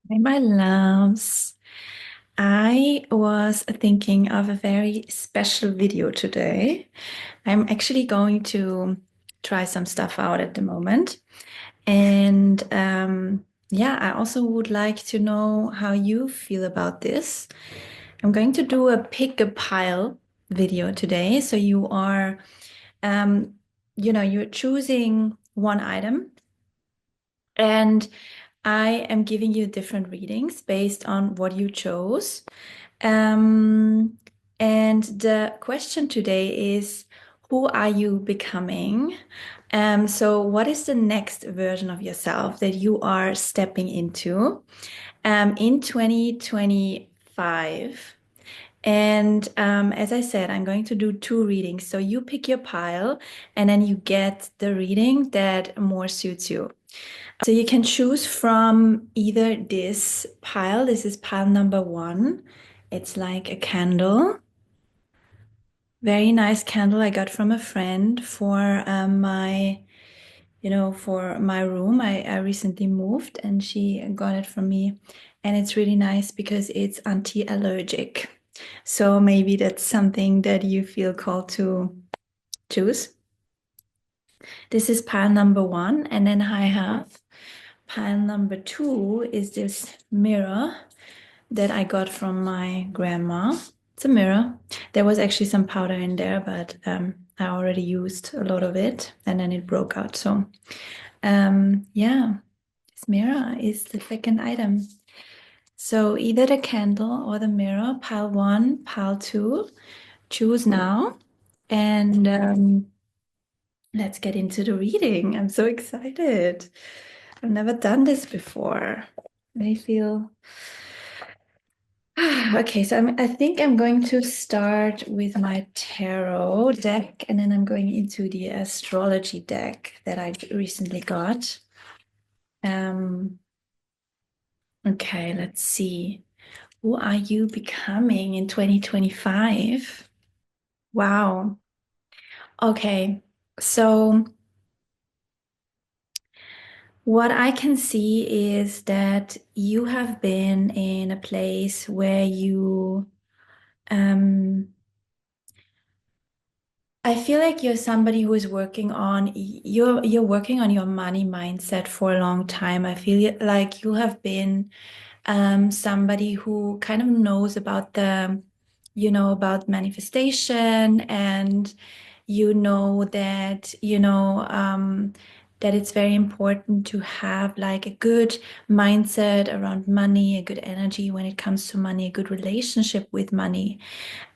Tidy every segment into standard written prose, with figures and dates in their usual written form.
Hi, my loves. I was thinking of a very special video today. I'm actually going to try some stuff out at the moment. And yeah, I also would like to know how you feel about this. I'm going to do a pick a pile video today. So um, you're choosing one item and I am giving you different readings based on what you chose. Um, and the question today is, who are you becoming? So what is the next version of yourself that you are stepping into in 2025? And as I said, I'm going to do two readings. So you pick your pile and then you get the reading that more suits you. So you can choose from either this pile. This is pile number one. It's like a candle. Very nice candle I got from a friend for for my room. I recently moved and she got it from me. And it's really nice because it's anti-allergic. So maybe that's something that you feel called to choose. This is pile number one. And then I have pile number two is this mirror that I got from my grandma. It's a mirror. There was actually some powder in there, but I already used a lot of it and then it broke out. So yeah, this mirror is the second item. So either the candle or the mirror, pile one, pile two, choose now. And let's get into the reading. I'm so excited. I've never done this before. I feel okay, so I think I'm going to start with my tarot deck and then I'm going into the astrology deck that I recently got. Um, okay, let's see. Who are you becoming in 2025? Wow. Okay, so what I can see is that you have been in a place where um, I feel like you're somebody who is working on you're working on your money mindset for a long time. I feel like you have been somebody who kind of knows about about manifestation and that it's very important to have like a good mindset around money, a good energy when it comes to money, a good relationship with money.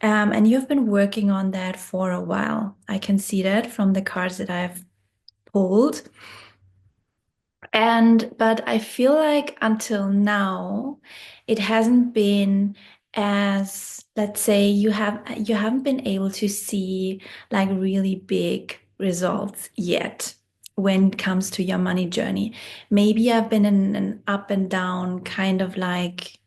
And you've been working on that for a while. I can see that from the cards that I've pulled. But I feel like until now, it hasn't been as, let's say, you haven't been able to see like really big results yet when it comes to your money journey. Maybe I've been in an up and down kind of like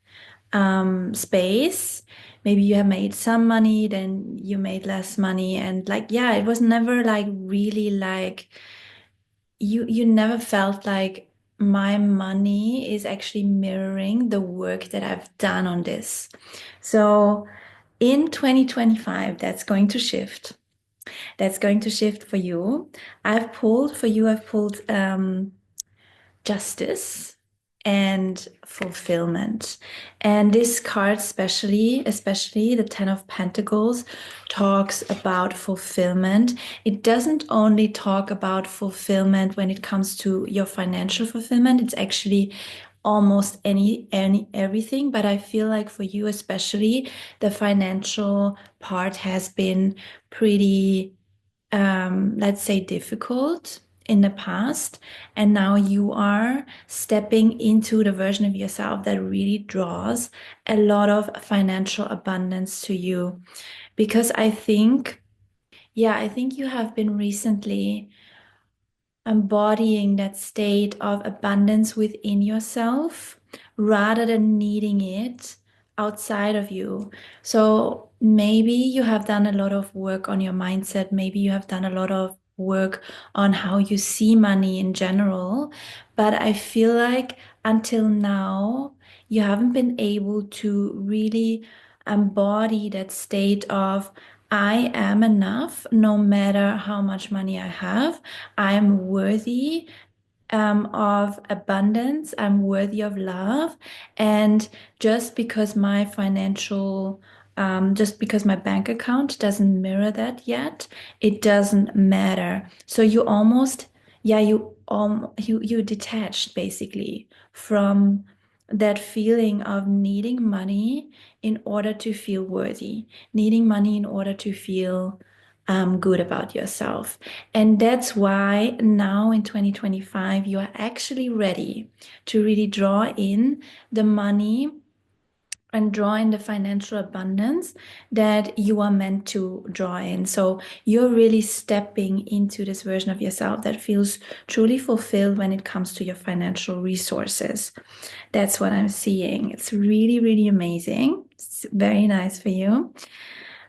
space. Maybe you have made some money, then you made less money, and like yeah, it was never like really like you never felt like my money is actually mirroring the work that I've done on this. So in 2025, that's going to shift. That's going to shift for you. I've pulled justice and fulfillment. And this card, especially the Ten of Pentacles, talks about fulfillment. It doesn't only talk about fulfillment when it comes to your financial fulfillment, it's actually almost any everything. But I feel like for you, especially, the financial part has been pretty let's say, difficult in the past. And now you are stepping into the version of yourself that really draws a lot of financial abundance to you. Because I think you have been recently embodying that state of abundance within yourself rather than needing it outside of you. So maybe you have done a lot of work on your mindset. Maybe you have done a lot of work on how you see money in general. But I feel like until now, you haven't been able to really embody that state of I am enough no matter how much money I have. I am worthy of abundance. I'm worthy of love. And just because my just because my bank account doesn't mirror that yet, it doesn't matter. So you almost, yeah, you detached basically from that feeling of needing money in order to feel worthy, needing money in order to feel good about yourself. And that's why now in 2025, you are actually ready to really draw in the money and draw in the financial abundance that you are meant to draw in. So you're really stepping into this version of yourself that feels truly fulfilled when it comes to your financial resources. That's what I'm seeing. It's really, really amazing. It's very nice for you.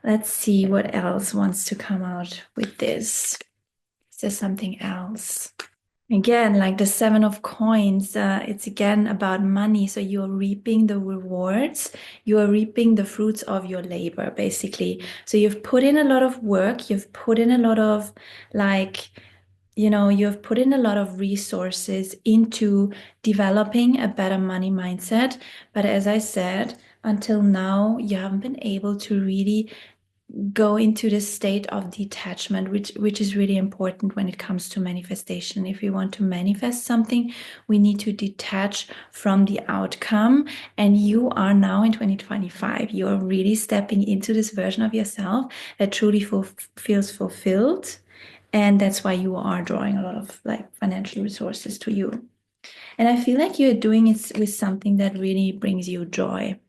Let's see what else wants to come out with this. Is there something else? Again, like the Seven of Coins, it's again about money. So you're reaping the rewards, you are reaping the fruits of your labor, basically. So you've put in a lot of work, you've put in a lot of like, you've put in a lot of resources into developing a better money mindset. But as I said, until now, you haven't been able to really go into this state of detachment, which is really important when it comes to manifestation. If we want to manifest something, we need to detach from the outcome. And you are now in 2025, you are really stepping into this version of yourself that truly feels fulfilled. And that's why you are drawing a lot of like financial resources to you. And I feel like you're doing it with something that really brings you joy.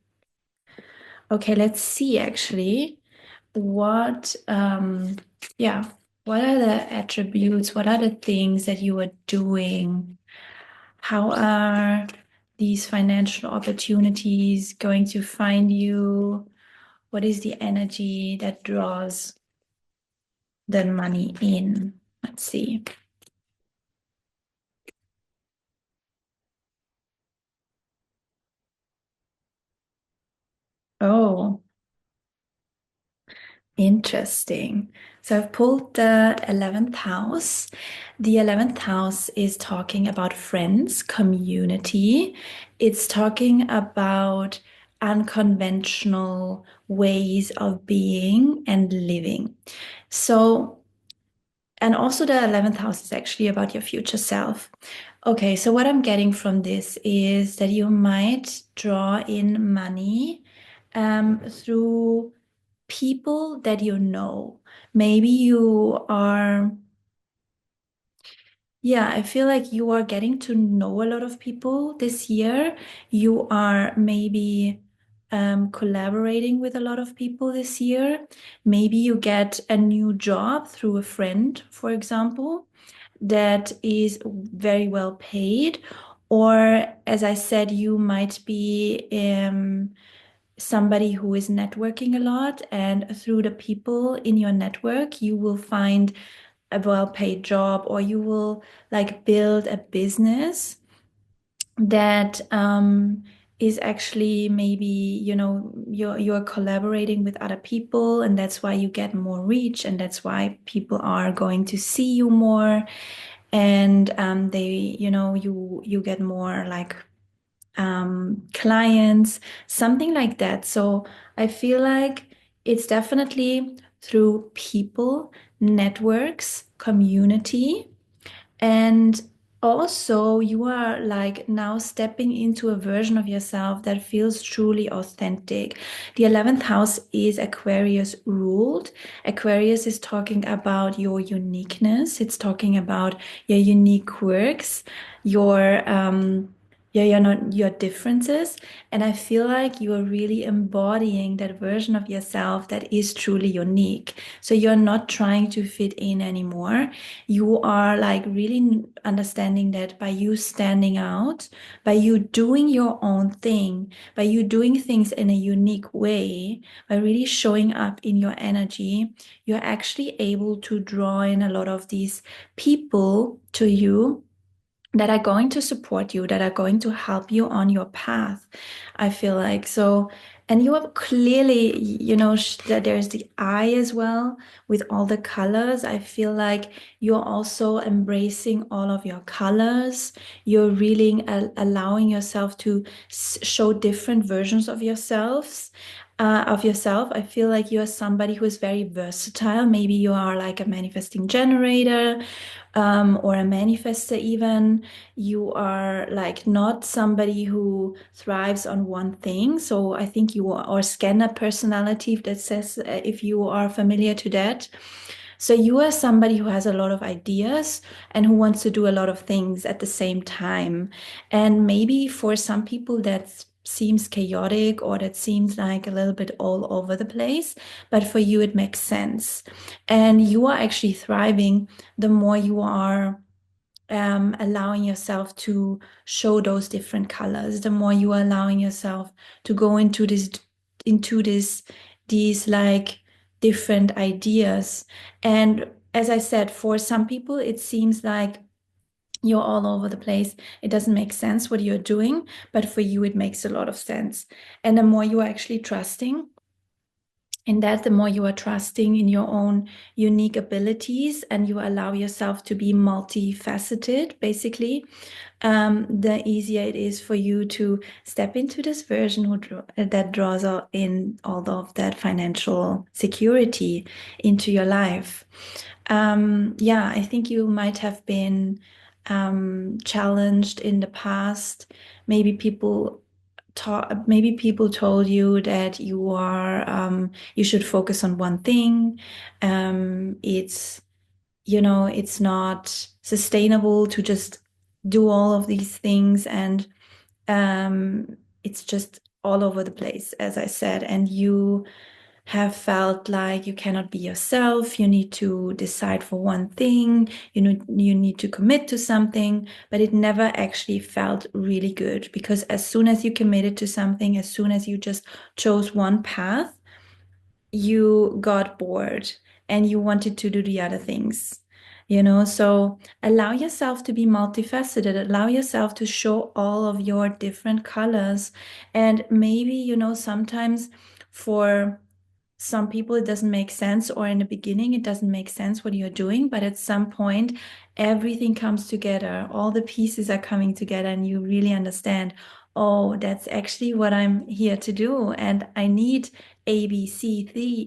Okay, let's see actually what yeah, what are the attributes, what are the things that you are doing? How are these financial opportunities going to find you? What is the energy that draws the money in? Let's see. Oh, interesting. So I've pulled the 11th house. The 11th house is talking about friends, community. It's talking about unconventional ways of being and living. So, and also the 11th house is actually about your future self. Okay, so what I'm getting from this is that you might draw in money through people that you know. Maybe you are, yeah, I feel like you are getting to know a lot of people this year. You are maybe collaborating with a lot of people this year. Maybe you get a new job through a friend, for example, that is very well paid. Or, as I said, you might be somebody who is networking a lot, and through the people in your network, you will find a well-paid job, or you will like build a business that is actually maybe, you're collaborating with other people, and that's why you get more reach, and that's why people are going to see you more, and you get more like clients, something like that. So I feel like it's definitely through people, networks, community. And also, you are like now stepping into a version of yourself that feels truly authentic. The 11th house is Aquarius ruled. Aquarius is talking about your uniqueness, it's talking about your unique quirks, your yeah, your differences. And I feel like you are really embodying that version of yourself that is truly unique. So you're not trying to fit in anymore. You are like really understanding that by you standing out, by you doing your own thing, by you doing things in a unique way, by really showing up in your energy, you're actually able to draw in a lot of these people to you that are going to support you, that are going to help you on your path. I feel like so, and you have clearly, that there's the eye as well with all the colors. I feel like you're also embracing all of your colors. You're really allowing yourself to show different versions of yourselves. Of yourself. I feel like you're somebody who is very versatile. Maybe you are like a manifesting generator, or a manifester even. You are like not somebody who thrives on one thing. So I think you are, or scanner personality, if that says, if you are familiar to that. So you are somebody who has a lot of ideas and who wants to do a lot of things at the same time. And maybe for some people that seems chaotic or that seems like a little bit all over the place, but for you it makes sense. And you are actually thriving the more you are allowing yourself to show those different colors, the more you are allowing yourself to go into these like different ideas. And as I said, for some people, it seems like you're all over the place. It doesn't make sense what you're doing, but for you, it makes a lot of sense. And the more you are actually trusting, in that, the more you are trusting in your own unique abilities and you allow yourself to be multifaceted, basically, the easier it is for you to step into this version that draws in all of that financial security into your life. Yeah, I think you might have been challenged in the past. Maybe people told you that you should focus on one thing. It's not sustainable to just do all of these things, and it's just all over the place, as I said, and you have felt like you cannot be yourself. You need to decide for one thing. You need to commit to something, but it never actually felt really good, because as soon as you committed to something, as soon as you just chose one path, you got bored and you wanted to do the other things. So allow yourself to be multifaceted, allow yourself to show all of your different colors. And maybe, sometimes for some people it doesn't make sense, or in the beginning it doesn't make sense what you're doing, but at some point everything comes together, all the pieces are coming together, and you really understand, oh, that's actually what I'm here to do, and I need A, B, C,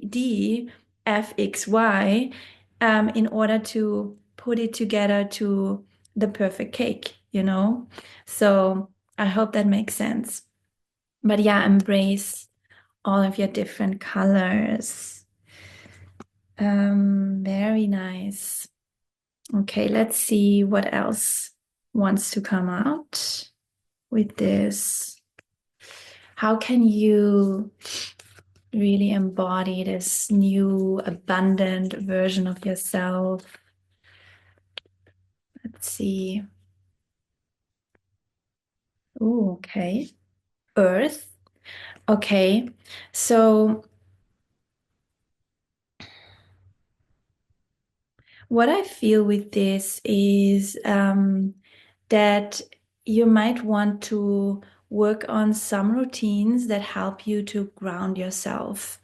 D, F, X, Y, in order to put it together to the perfect cake. So I hope that makes sense. But yeah, embrace all of your different colors. Very nice. Okay, let's see what else wants to come out with this. How can you really embody this new abundant version of yourself? Let's see. Oh, okay. Earth. Okay. So what I feel with this is that you might want to work on some routines that help you to ground yourself.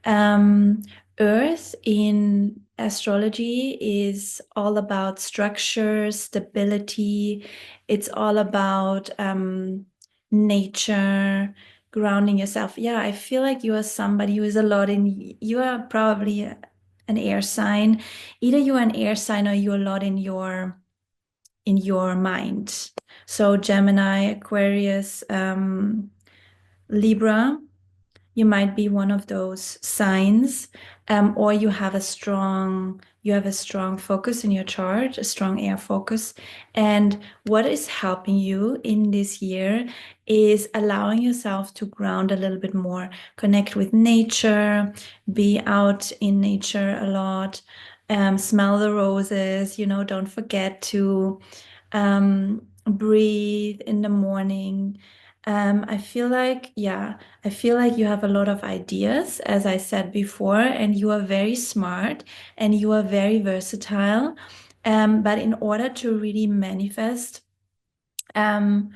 Um, Earth in astrology is all about structure, stability. It's all about nature, grounding yourself. Yeah, I feel like you are somebody who is a lot you are probably an air sign. Either you're an air sign or you're a lot in your mind. So Gemini, Aquarius, Libra, you might be one of those signs, or you have a strong focus in your chart, a strong air focus. And what is helping you in this year is allowing yourself to ground a little bit more, connect with nature, be out in nature a lot, smell the roses, don't forget to breathe in the morning. I feel like you have a lot of ideas, as I said before, and you are very smart and you are very versatile. But in order to really manifest um,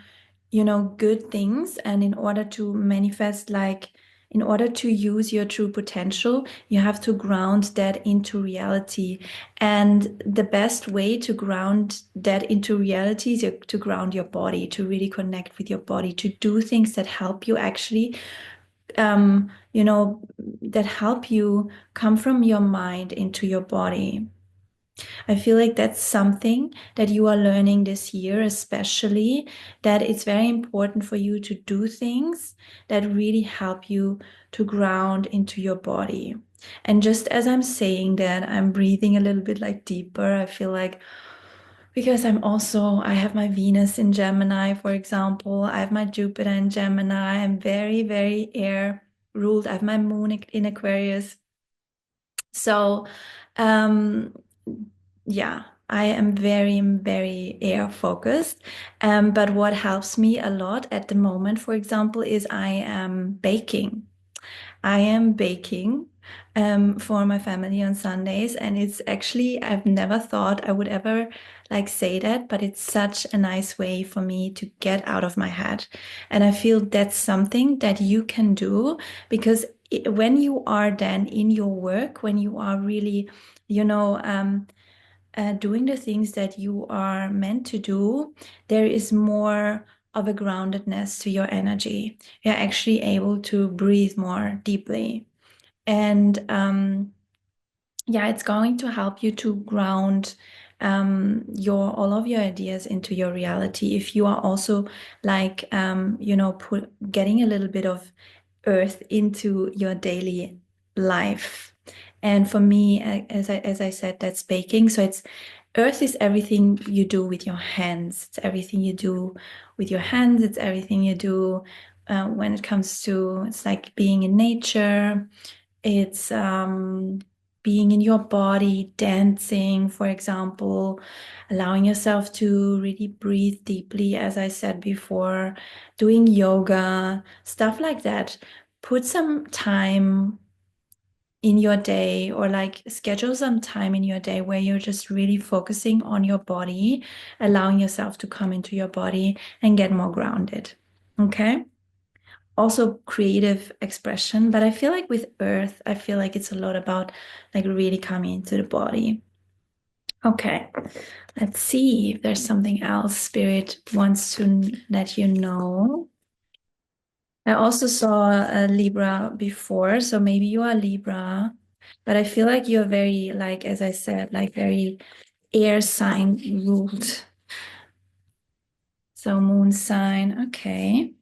good things. And in order to manifest, like, in order to use your true potential, you have to ground that into reality. And the best way to ground that into reality is to ground your body, to really connect with your body, to do things that help you actually, um, you know, that help you come from your mind into your body. I feel like that's something that you are learning this year, especially that it's very important for you to do things that really help you to ground into your body. And just as I'm saying that, I'm breathing a little bit like deeper. I feel like because I have my Venus in Gemini, for example, I have my Jupiter in Gemini. I'm very, very air ruled. I have my moon in Aquarius. So, um, yeah, I am very, very air focused. But what helps me a lot at the moment, for example, is I am baking. I am baking for my family on Sundays, and it's actually, I've never thought I would ever like say that, but it's such a nice way for me to get out of my head. And I feel that's something that you can do because when you are then in your work, when you are really, doing the things that you are meant to do, there is more of a groundedness to your energy. You're actually able to breathe more deeply. And yeah, it's going to help you to ground your all of your ideas into your reality. If you are also like getting a little bit of earth into your daily life. And for me, as I said, that's baking. So it's earth is everything you do with your hands. It's everything you do with your hands. It's everything you do when it comes to, it's like being in nature. It's being in your body, dancing, for example, allowing yourself to really breathe deeply, as I said before, doing yoga, stuff like that. Put some time in your day, or like schedule some time in your day where you're just really focusing on your body, allowing yourself to come into your body and get more grounded. Okay? Also creative expression, but I feel like with earth, I feel like it's a lot about like really coming into the body. Okay, let's see if there's something else Spirit wants to let you know. I also saw a Libra before, so maybe you are Libra, but I feel like you're very, like, as I said, like very air sign ruled. So moon sign, okay.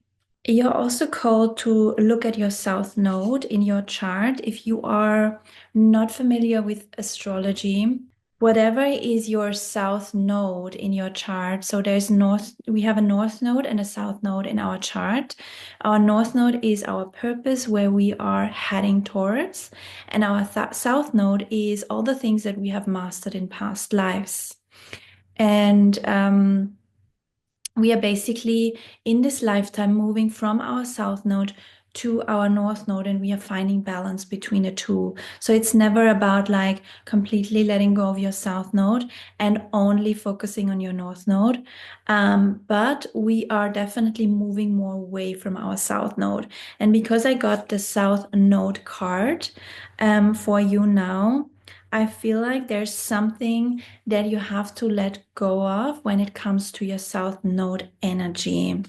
You're also called to look at your south node in your chart. If you are not familiar with astrology, whatever is your south node in your chart, so we have a north node and a south node in our chart. Our north node is our purpose, where we are heading towards, and our south node is all the things that we have mastered in past lives. And we are basically in this lifetime moving from our south node to our north node, and we are finding balance between the two. So it's never about like completely letting go of your south node and only focusing on your north node. But we are definitely moving more away from our south node. And because I got the south node card for you now, I feel like there's something that you have to let go of when it comes to your south node energy.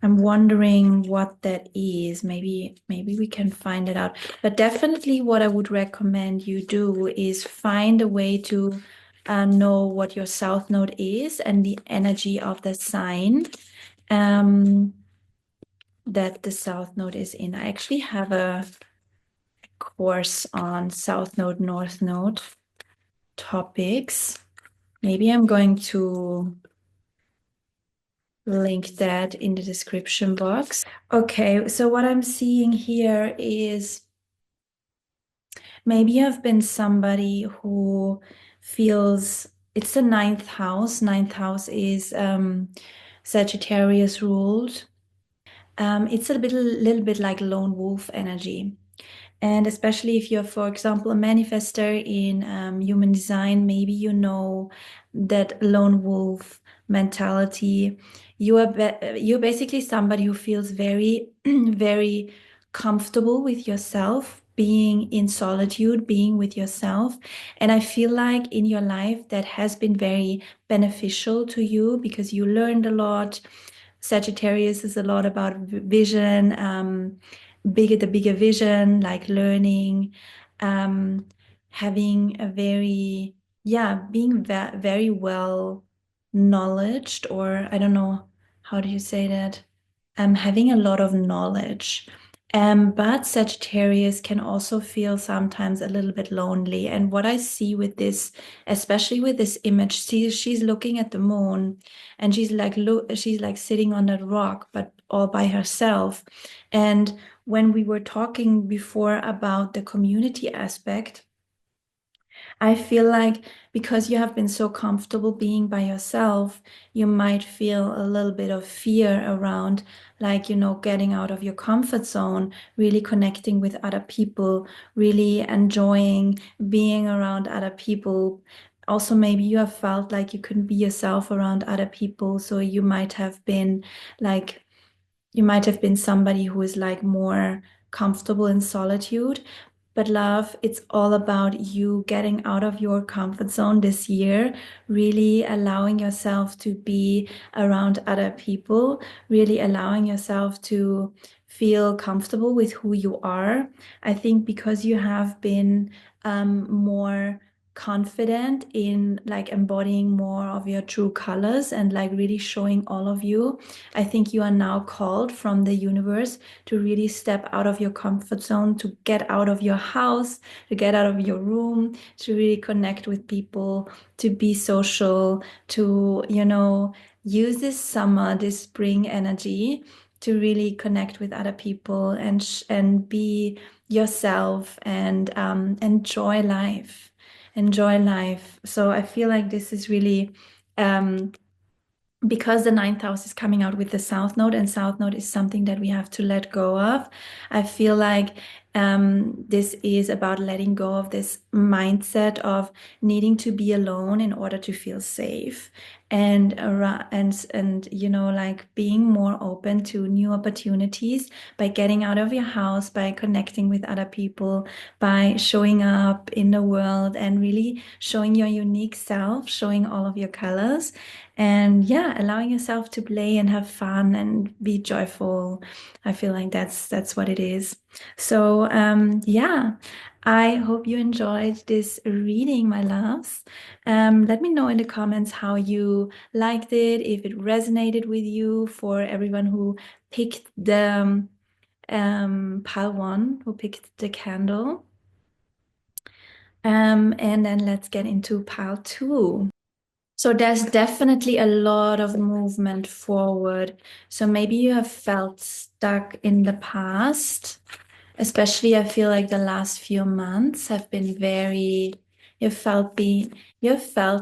I'm wondering what that is. Maybe we can find it out. But definitely what I would recommend you do is find a way to know what your south node is and the energy of the sign that the south node is in. I actually have a course on south node, north node topics. Maybe I'm going to link that in the description box. Okay, so what I'm seeing here is maybe I've been somebody who feels it's the ninth house. Ninth house is Sagittarius ruled. It's a little bit like lone wolf energy. And especially if you're, for example, a manifester in human design, maybe you know that lone wolf mentality. You're basically somebody who feels very, very comfortable with yourself, being in solitude, being with yourself. And I feel like in your life that has been very beneficial to you because you learned a lot. Sagittarius is a lot about vision, the bigger vision, like learning, um, having a very, yeah, being very well knowledged, or I don't know, how do you say that? Having a lot of knowledge. But Sagittarius can also feel sometimes a little bit lonely. And what I see with this, especially with this image, she's looking at the moon and she's like sitting on that rock, but all by herself. And when we were talking before about the community aspect, I feel like because you have been so comfortable being by yourself, you might feel a little bit of fear around, like, getting out of your comfort zone, really connecting with other people, really enjoying being around other people. Also, maybe you have felt like you couldn't be yourself around other people, so like, you might have been somebody who is like more comfortable in solitude. But love, it's all about you getting out of your comfort zone this year, really allowing yourself to be around other people, really allowing yourself to feel comfortable with who you are. I think because you have been more confident in like embodying more of your true colors and like really showing all of you. I think you are now called from the universe to really step out of your comfort zone, to get out of your house, to get out of your room, to really connect with people, to be social, to, use this summer, this spring energy to really connect with other people and be yourself and enjoy life. Enjoy life. So I feel like this is really um, because the ninth house is coming out with the South Node, and South Node is something that we have to let go of. I feel like this is about letting go of this mindset of needing to be alone in order to feel safe, and like being more open to new opportunities by getting out of your house, by connecting with other people, by showing up in the world and really showing your unique self, showing all of your colors. And yeah, allowing yourself to play and have fun and be joyful. I feel like that's what it is. So yeah, I hope you enjoyed this reading, my loves. Let me know in the comments how you liked it, if it resonated with you. For everyone who picked the pile one, who picked the candle. And then let's get into pile two. So there's definitely a lot of movement forward. So maybe you have felt stuck in the past, especially I feel like the last few months have been very, you felt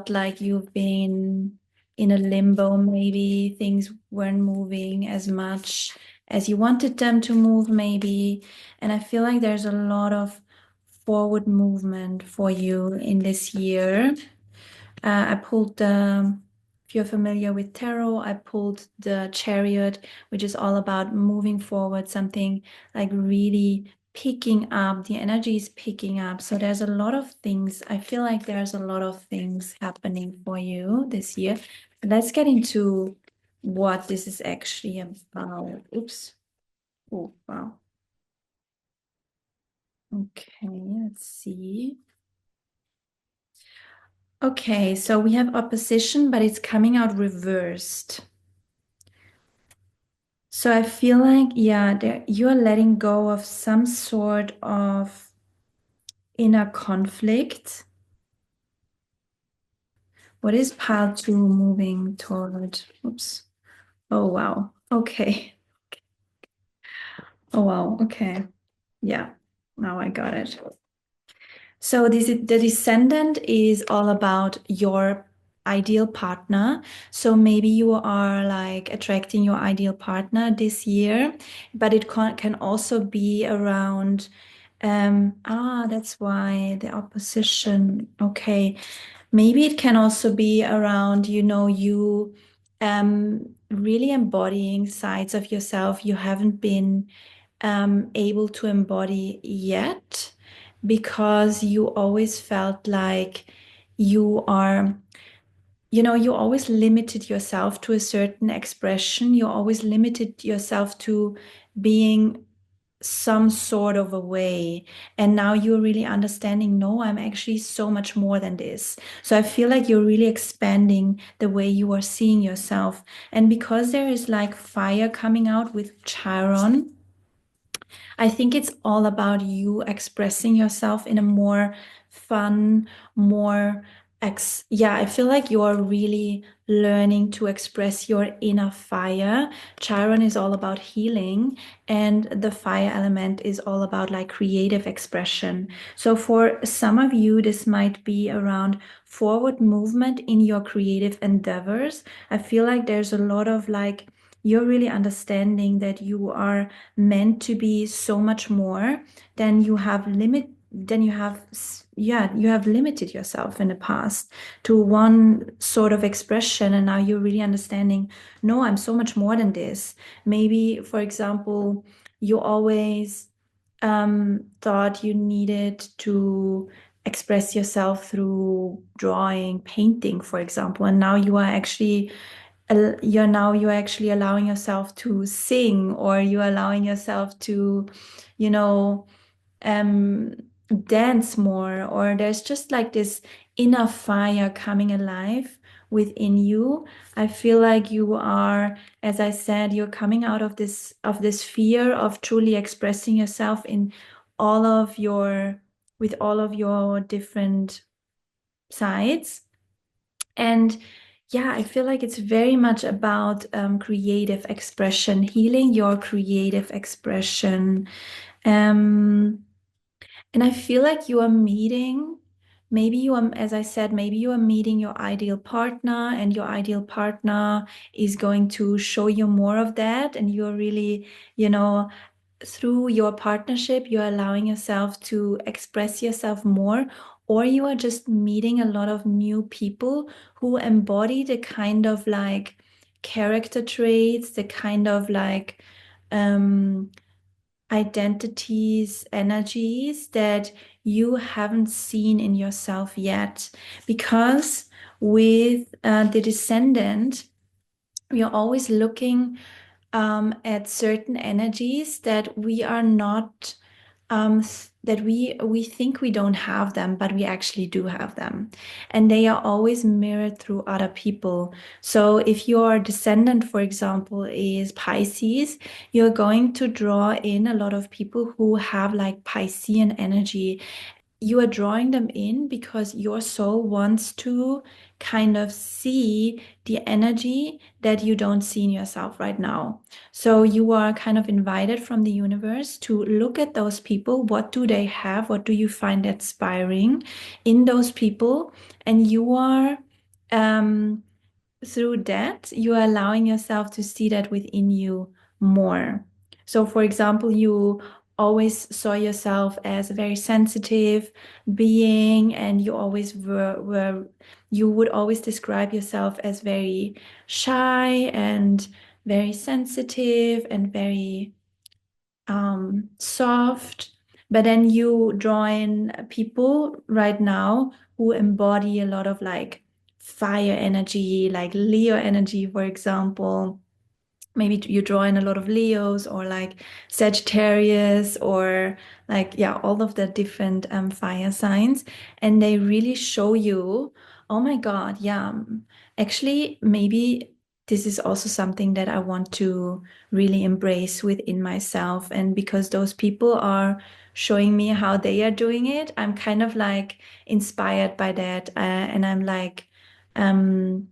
like you've been in a limbo, maybe things weren't moving as much as you wanted them to move, maybe. And I feel like there's a lot of forward movement for you in this year. I pulled if you're familiar with tarot, I pulled the Chariot, which is all about moving forward, something like really picking up. The energy is picking up. So there's a lot of things. I feel like there's a lot of things happening for you this year. Let's get into what this is actually about. Oops. Oh, wow. Okay, let's see. Okay, so we have opposition, but it's coming out reversed. So I feel like, yeah, you're letting go of some sort of inner conflict. What is pile two moving toward? Oops. Oh, wow. Okay. Oh, wow. Okay. Yeah. Now I got it. So the descendant is all about your ideal partner. So maybe you are like attracting your ideal partner this year, but it can also be around, that's why the opposition. Okay. Maybe it can also be around, you really embodying sides of yourself you haven't been able to embody yet because you always felt like you are, you always limited yourself to a certain expression. You always limited yourself to being some sort of a way. And now you're really understanding, no, I'm actually so much more than this. So I feel like you're really expanding the way you are seeing yourself. And because there is like fire coming out with Chiron, I think it's all about you expressing yourself in a more fun, more yeah, I feel like you're really learning to express your inner fire. Chiron is all about healing, and the fire element is all about like creative expression. So for some of you, this might be around forward movement in your creative endeavors. I feel like there's a lot of like you're really understanding that you are meant to be so much more than you have you have limited yourself in the past to one sort of expression, and now you're really understanding, no, I'm so much more than this. Maybe, for example, you always thought you needed to express yourself through drawing, painting, for example, and now you're actually allowing yourself to sing, or you're allowing yourself to, you know, um, dance more, or there's just like this inner fire coming alive within you. I feel like you are, as I said, you're coming out of this fear of truly expressing yourself in all of your with all of your different sides. And yeah, I feel like it's very much about creative expression, healing your creative expression. Um, and I feel like you are meeting, maybe you are, as I said, maybe you are meeting your ideal partner, and your ideal partner is going to show you more of that. And you're really, you know, through your partnership, you're allowing yourself to express yourself more, or you are just meeting a lot of new people who embody the kind of like character traits, the kind of like um, identities, energies that you haven't seen in yourself yet. Because with the descendant, we are always looking at certain energies that we are not that we think we don't have them, but we actually do have them, and they are always mirrored through other people. So if your descendant, for example, is Pisces, you're going to draw in a lot of people who have like Piscean energy. You are drawing them in because your soul wants to kind of see the energy that you don't see in yourself right now. So you are kind of invited from the universe to look at those people. What do they have? What do you find inspiring in those people? And you are, um, through that, you are allowing yourself to see that within you more. So, for example, you always saw yourself as a very sensitive being, and you always you would always describe yourself as very shy and very sensitive and very soft. But then you draw in people right now who embody a lot of like fire energy, like Leo energy, for example. Maybe you draw in a lot of Leos, or like Sagittarius, or like, yeah, all of the different fire signs. And they really show you, oh my God, yeah, actually, maybe this is also something that I want to really embrace within myself. And because those people are showing me how they are doing it, I'm kind of like inspired by that. And I'm like, um,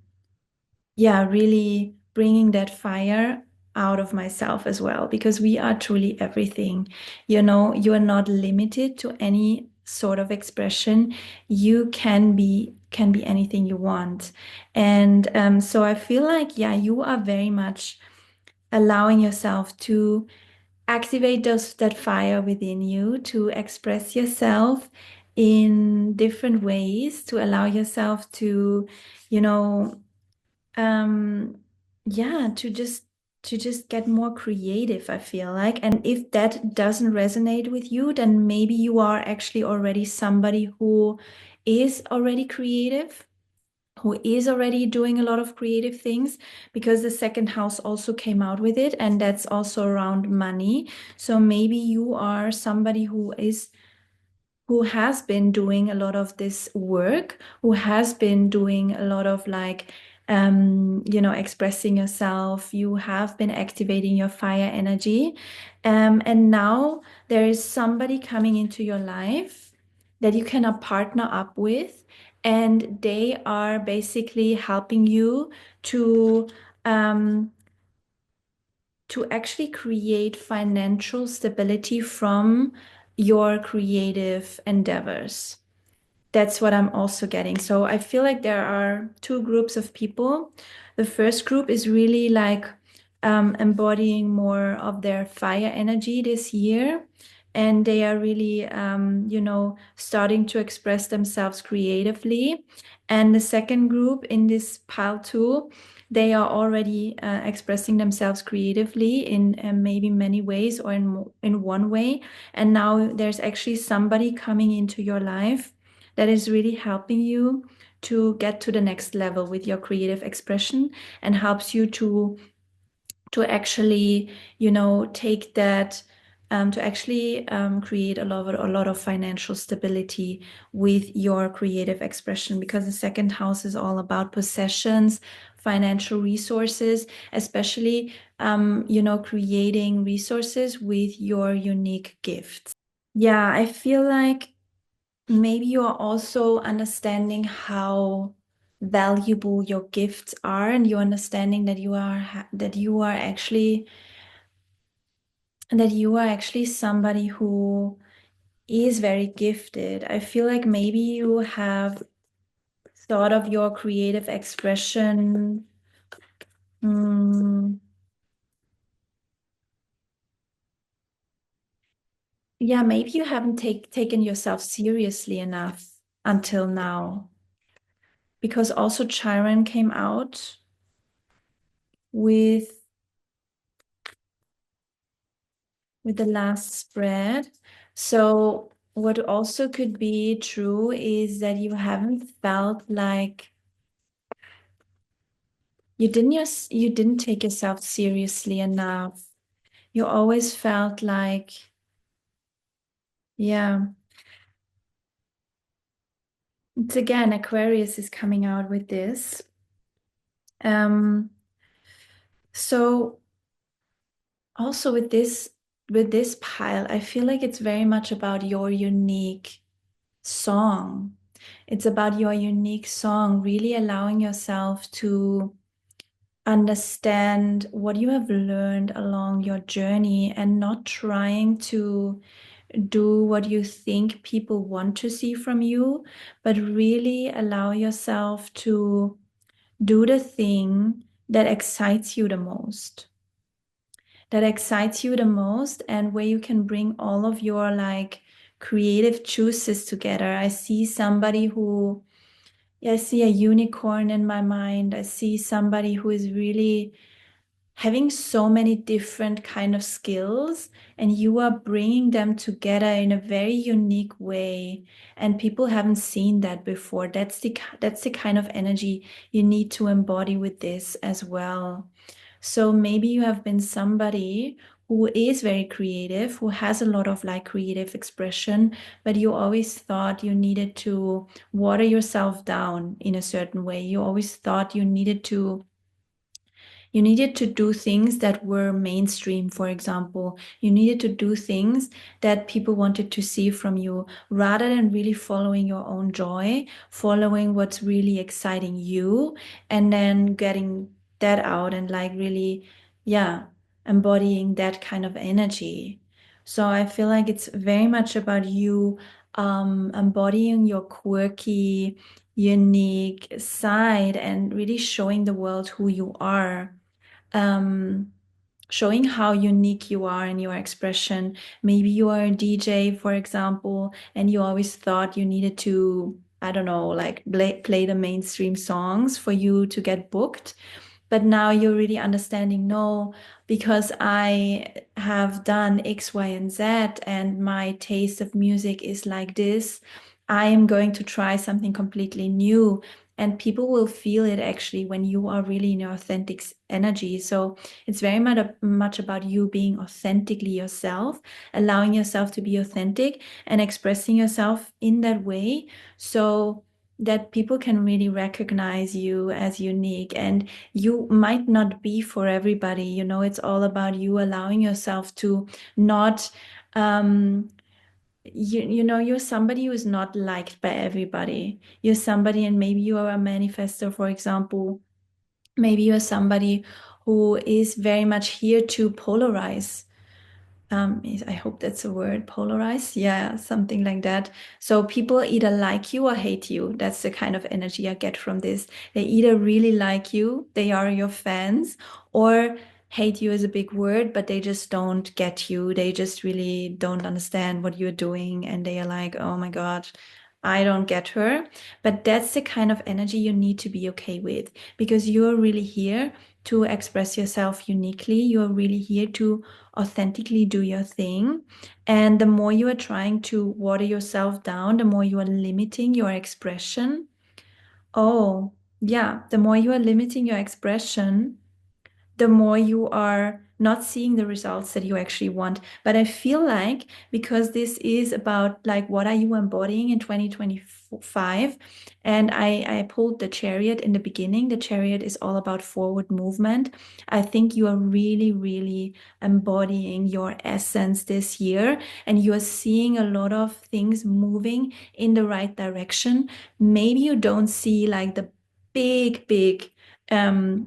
yeah, really bringing that fire out of myself as well, because we are truly everything. You are not limited to any sort of expression. You can be anything you want. And so I feel like, yeah, you are very much allowing yourself to activate that fire within you, to express yourself in different ways, to allow yourself to, you know, um, yeah, to just get more creative, I feel like. And if that doesn't resonate with you, then maybe you are actually already somebody who is already creative, who is already doing a lot of creative things, because the second house also came out with it, and that's also around money. So maybe you are somebody who has been doing a lot of this work, who has been doing a lot of like, expressing yourself. You have been activating your fire energy. And now there is somebody coming into your life that you can partner up with, and they are basically helping you to um, to actually create financial stability from your creative endeavors. That's what I'm also getting. So I feel like there are two groups of people. The first group is really like embodying more of their fire energy this year. And they are really, starting to express themselves creatively. And the second group in this pile two, they are already expressing themselves creatively in maybe many ways, or in one way. And now there's actually somebody coming into your life that is really helping you to get to the next level with your creative expression, and helps you to actually, take that, to actually create a lot of financial stability with your creative expression, because the second house is all about possessions, financial resources, especially, creating resources with your unique gifts. Yeah, I feel like maybe you are also understanding how valuable your gifts are, and you're understanding that you are actually somebody who is very gifted. I feel like maybe you have thought of your creative expression. mm, yeah, maybe you haven't taken yourself seriously enough until now, because also Chiron came out with the last spread. So what also could be true is that you haven't felt like you didn't take yourself seriously enough. You always felt like, yeah, it's again, Aquarius is coming out with this. Um, so also with this pile, I feel like it's very much about your unique song. It's about your unique song, really allowing yourself to understand what you have learned along your journey, and not trying to do what you think people want to see from you, but really allow yourself to do the thing that excites you the most. That excites you the most, and where you can bring all of your like creative juices together. I see somebody who, yeah, I see a unicorn in my mind. I see somebody who is really having so many different kind of skills, and you are bringing them together in a very unique way, and people haven't seen that before. That's the kind of energy you need to embody with this as well. So maybe you have been somebody who is very creative, who has a lot of like creative expression, but you always thought you needed to water yourself down in a certain way. You always thought you needed to do things that were mainstream, for example. You needed to do things that people wanted to see from you, rather than really following your own joy, following what's really exciting you, and then getting that out and like really, yeah, embodying that kind of energy. So I feel like it's very much about you embodying your quirky, unique side, and really showing the world who you are, um, showing how unique you are in your expression. Maybe you are a DJ, for example, and you always thought you needed to, I don't know, like play the mainstream songs for you to get booked. but now you're really understanding, no, because I have done X, Y, and Z, and my taste of music is like this, I am going to try something completely new. And people will feel it actually when you are really in your authentic energy. So it's very much about you being authentically yourself, allowing yourself to be authentic and expressing yourself in that way, so that people can really recognize you as unique. And you might not be for everybody, it's all about you allowing yourself to not you're somebody who is not liked by everybody. You're somebody, and maybe you are a manifestor, for example. Maybe you're somebody who is very much here to polarize. I hope that's a word, polarize. Yeah, something like that. So people either like you or hate you. That's the kind of energy I get from this. They either really like you, they are your fans, or hate you is a big word, but they just don't get you. They just really don't understand what you're doing. And they are like, oh my God, I don't get her. But that's the kind of energy you need to be okay with, because you're really here to express yourself uniquely. You're really here to authentically do your thing. And the more you are trying to water yourself down, the more you are limiting your expression. Oh, yeah, the more you are limiting your expression, the more you are not seeing the results that you actually want. But I feel like, because this is about like what are you embodying in 2025, and I pulled the Chariot in the beginning. The Chariot is all about forward movement. I think you are really, really embodying your essence this year, and you are seeing a lot of things moving in the right direction. Maybe you don't see like the big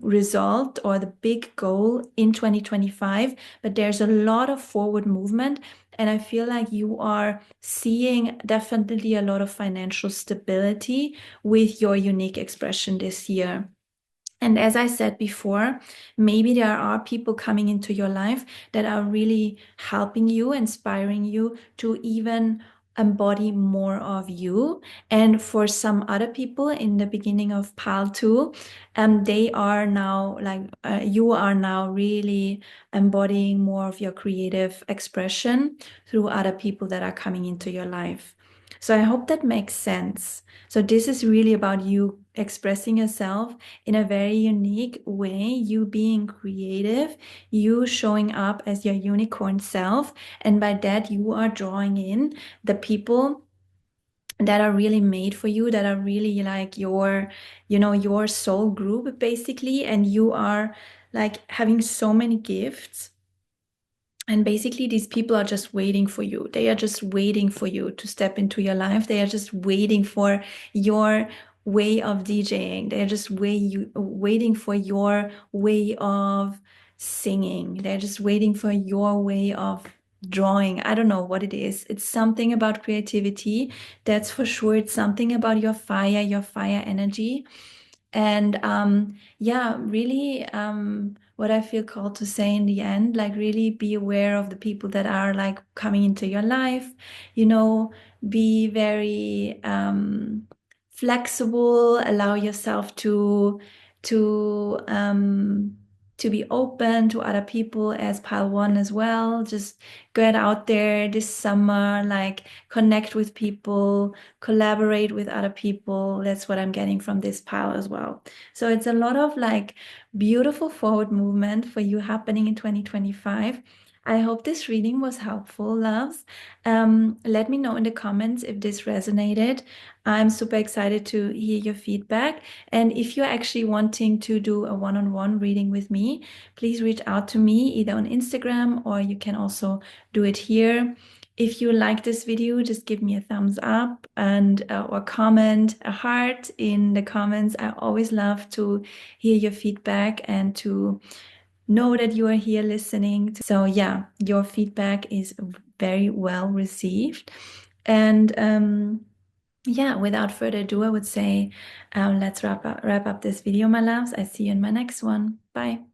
result or the big goal in 2025, but there's a lot of forward movement. And I feel like you are seeing definitely a lot of financial stability with your unique expression this year. And as I said before, maybe there are people coming into your life that are really helping you, inspiring you to even embody more of you. And for some other people in the beginning of PAL 2, they are now like, you are now really embodying more of your creative expression through other people that are coming into your life. So I hope that makes sense. So this is really about you expressing yourself in a very unique way, you being creative, you showing up as your unicorn self. And by that, you are drawing in the people that are really made for you, that are really like your soul group, basically. And you are like having so many gifts. And basically, these people are just waiting for you. They are just waiting for you to step into your life. They are just waiting for your way of DJing. They're just waiting for your way of singing. They're just waiting for your way of drawing. I don't know what it is. It's something about creativity. That's for sure. It's something about your fire energy. And yeah, really, what I feel called to say in the end, like really be aware of the people that are like coming into your life, be very flexible, allow yourself to um to be open to other people as Pile One as well. Just get out there this summer, like connect with people, collaborate with other people. That's what I'm getting from this pile as well. So it's a lot of like beautiful forward movement for you happening in 2025. I hope this reading was helpful, loves. Let me know in the comments if this resonated. I'm super excited to hear your feedback. And if you're actually wanting to do a one-on-one reading with me, please reach out to me either on Instagram, or you can also do it here. If you like this video, just give me a thumbs up and or comment a heart in the comments. I always love to hear your feedback and to know that you are here listening. So yeah, your feedback is very well received. And yeah, without further ado, I would say let's wrap up this video, my loves. I see you in my next one. Bye.